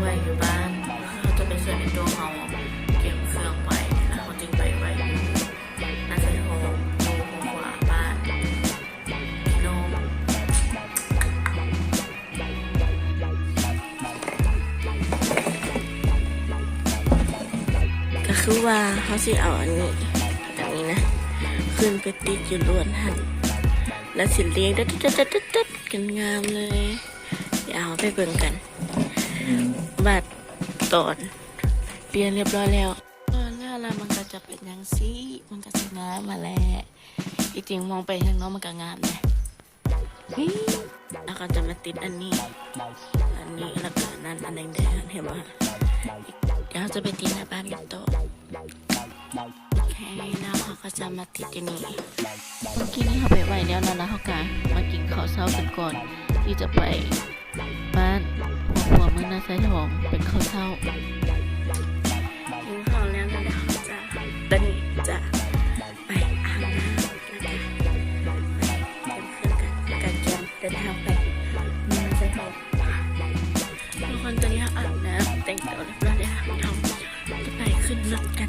ไว้อยู่บ้านเขาจะไปเชื่อในตัวเขาเก็บเครื่องไว้แล้วเขาจึงไปไว้อยู่น่าจะโฮมดูหัวบ้านพี่น้องก็คือว่าเขาสิเอาอันนี้นะขึ้นไปติดอยู่ล้วนหันแล้วสิเลี้ยงดัดกันงามเลยเดี๋ยวเอาไปเบิ่งกันบัดตอนเรียนเรียบร้อยแล้วมันก็จะเป็นอย่างซี่มันก็จะงามมาแล้วจริงๆมองไปทางน้องมันก็งามเลยแล้วก็จะมาติดอันนี้แล้วก็นั่นอันแดงๆเห็นไหมเดี๋ยวจะไปติดในบ้านกันต่อโอเคแล้วเขาก็จะมาติดอย่างนี้เมื่อกี้นี้เขาไปไหวแล้วนะเขาก็มากินข้าวเช้ากันก่อนที่จะไปบ้านหัวเมืองนาไซทองเป็นข้าวเช้ากินข้าวแล้วก็ตอนนี้จะไปอาบน้ำแล้วก็เตรียมเครื่องกันเดินทางไปเมืองนาไซทองทุกคนตอนนี้อาบน้ำแต่งตัวเรียบร้อยแล้วเราจะไปขึ้นรถกัน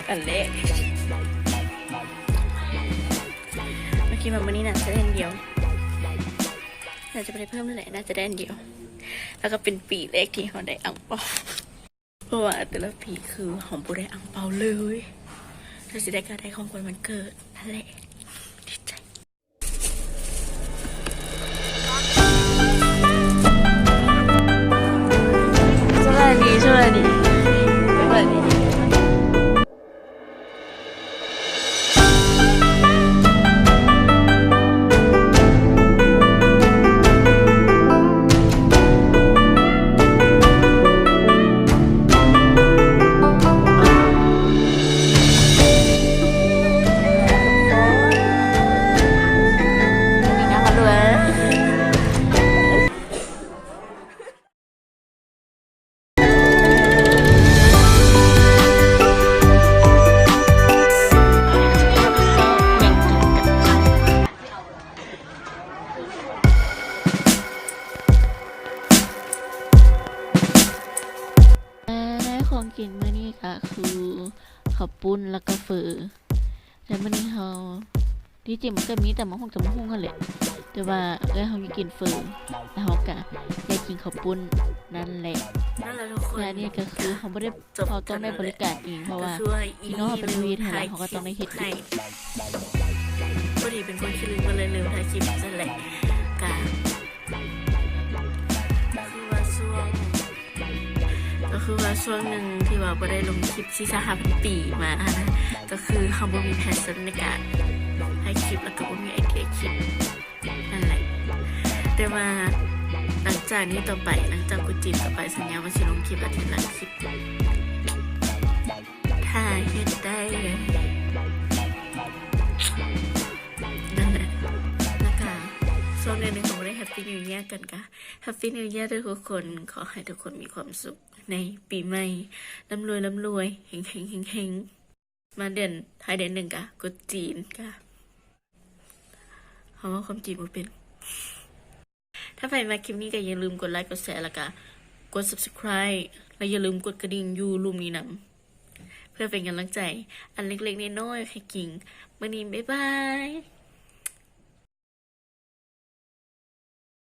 อันเล็กเมื่อกี้วันนี้น่าจะได้อันเดียวน่าจะไปเพิ่มเท่าไหร่น่าจะได้อันเดียวแล้วก็เป็นปีแรกที่เขาได้อังเปาเพราะว่าแต่ละปีคือของปูได้อังเปาเลยถ้าสิได้ก็ได้ของคนมันเกิดนั่นแหละดีใจสวัสดี ของกินมื้อนี้ก็คือข้าวปุ้นแล้วก็เฟอแต่มื้อนี้เราที่จริงมันก็มีแต่มะฮุ่งกันแหละแต่ว่าเราอยากกินเฟอแล้วเราก็อยากกินข้าวปุ้นนั่นแหละทุกคนและนี่ก็คือเขาต้องได้บริการเองเพราะว่าพี่น้องเป็นวีทแล้วเขาก็ต้องได้เฮ็ดให้พอดีเป็นคนขี้ลืมก็เลยลืมถ่ายคลิปนั่นแหละก็คือว่าช่วงหนึ่งที่ว่าบ่ได้ลงคลิปที่3-5 ปีมานะก็คือเขาบ่มีแพชชั่นในการให้คลิปแล้วก็บ่มีไอเดียคลิปนั่นแหละแต่ว่าหลังจากนี้ต่อไปหลังจากกูจีบต่อไปสัญญาว่าจะลงคลิปอาทิตย์ละคลิปถ้าเฮ็ดได้เลยนั่นแหละนะคะช่วงเดือนหนึ่งของเราได้แฮปปี้นิวเยียร์กันค่ะแฮปปี้นิวเยียร์ทุกคนขอให้ทุกคนมีความสุขในปีใหม่ร่ำรวยเฮงมาเดือนท้ายเดือนหนึ่งกะกดจีนกะเพราะว่าความจีนมันเป็นถ้าใครมาคลิปนี้ก็อย่าลืมกดไลค์กดแชร์แล้วก็กด subscribe และอย่าลืมกดกระดิ่งอยู่รูมนี้นำเพื่อเป็นกำลังใจอันเล็กๆน้อยๆให้กิ่งมื้อนี้บ๊ายบาย